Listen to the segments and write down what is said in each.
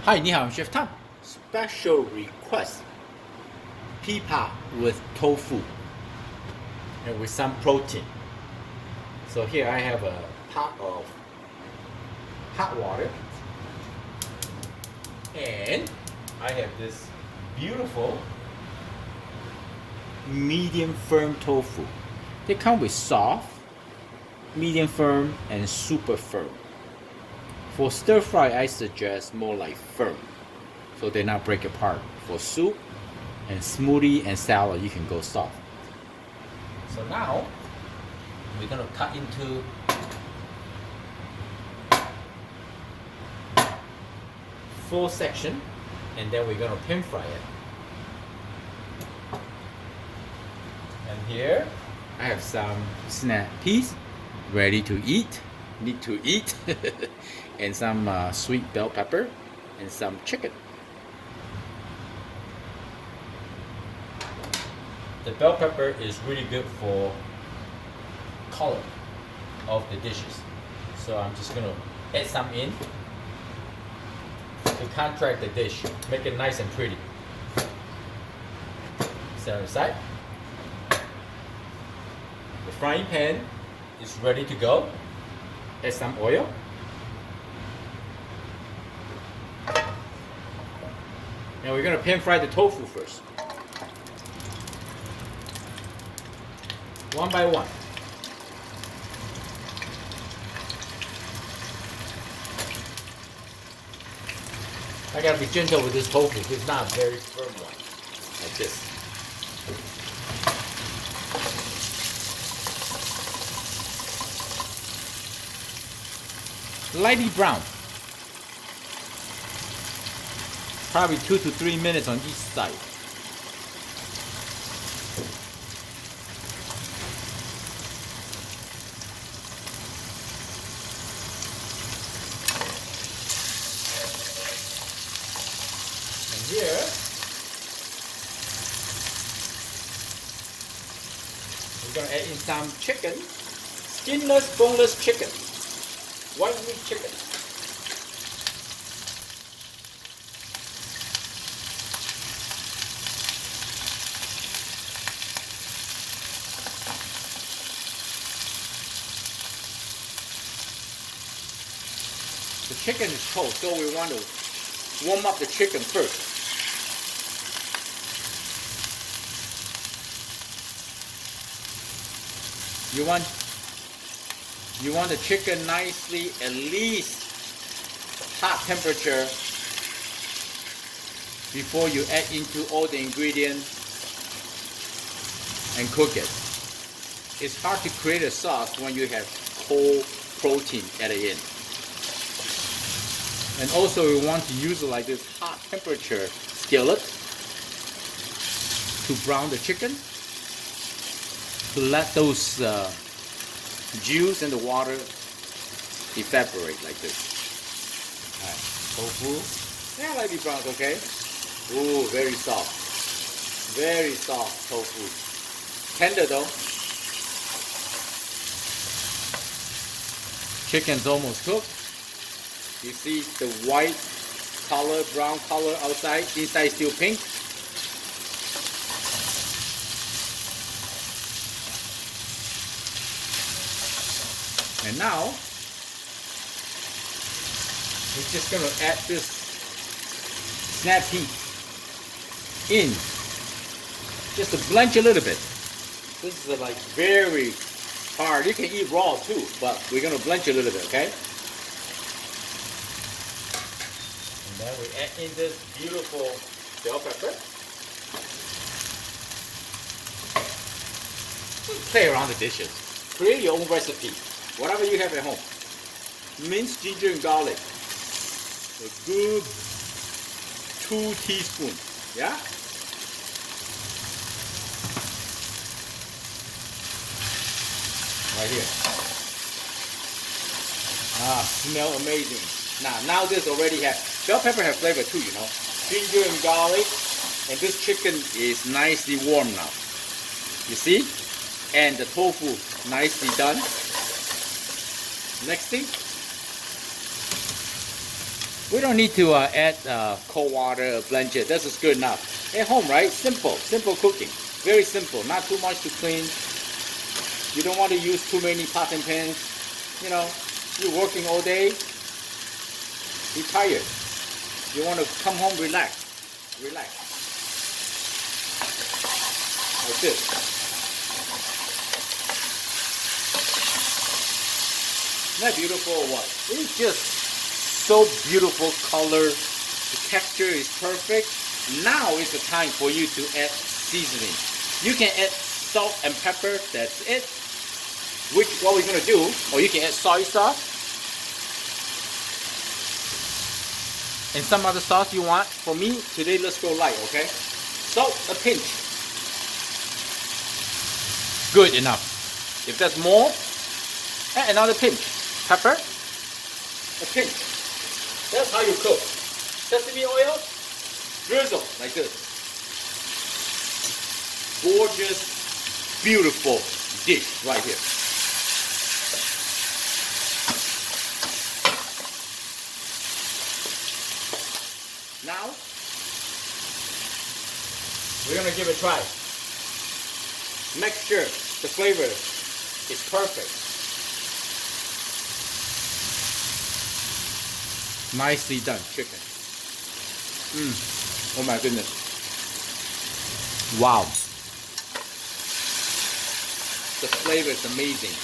Hi, 你好, I'm Chef Tom. Special request: pea pot with tofu and with some protein. So here I have a pot of hot water, and I have this beautiful medium firm tofu. They come with soft, medium firm, and super firm. For stir fry, I suggest more like firm, so they not break apart. For soup and smoothie and salad, you can go soft. So now we're gonna cut into full section, and then we're gonna pan fry it. And here I have some snap peas ready to eat, need to eat, and some sweet bell pepper and some chicken. The bell pepper is really good for color of the dishes, so I'm just gonna add some in to contrast the dish, make it nice and pretty. Set aside. The frying pan is ready to go. Add some oil. And we're gonna pan fry the tofu first. One by one. I gotta be gentle with this tofu. It's not a very firm one, like this. Lightly brown. Probably 2 to 3 minutes on each side. And here, we're gonna add in some chicken, skinless, boneless chicken, white meat chicken. The chicken is cold, so we want to warm up the chicken first. You want the chicken nicely at least hot temperature before you add into all the ingredients and cook it. It's hard to create a sauce when you have cold protein at the end. And also we want to use like this hot temperature skillet to brown the chicken, to let those juice and the water evaporate like this. Alright, tofu. Yeah, lightly brown, okay? Ooh, very soft. Very soft tofu. Tender though. Chicken's almost cooked. You see the white color, brown color outside, inside still pink. And now, we're just gonna add this snap pea in, just to blanch a little bit. This is like very hard. You can eat raw too, but we're gonna blanch a little bit, okay? And then we add in this beautiful bell pepper. Play around the dishes. Create your own recipe. Whatever you have at home. Minced ginger and garlic. A good 2 teaspoons. Yeah? Right here. Ah, smell amazing. Now this already has, bell pepper has flavor too, you know. Ginger and garlic. And this chicken is nicely warm now. You see? And the tofu nicely done. Next thing, We don't need to add cold water or blend it. This is good enough. At home, right? Simple cooking. Very simple. Not too much to clean. You don't want to use too many pots and pans. You know, you're working all day. You're tired. You want to come home, relax. Relax. Like this. Isn't that beautiful or what? It's just so beautiful color. The texture is perfect. Now is the time for you to add seasoning. You can add salt and pepper, that's it. What we're gonna do, or you can add soy sauce. And some other sauce you want. For me, today let's go light, okay? Salt, a pinch. Good enough. If there's more, add another pinch. Pepper, a pinch. That's how you cook. Sesame oil, drizzle, like this. Gorgeous, beautiful dish right here. Now, we're gonna give it a try. Make sure the flavor is perfect. Nicely done chicken. Oh my goodness. Wow. The flavor is amazing.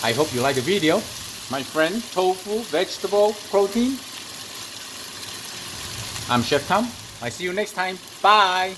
I hope you like the video. My friend, tofu, vegetable, protein. I'm Chef Tom. I see you next time. Bye.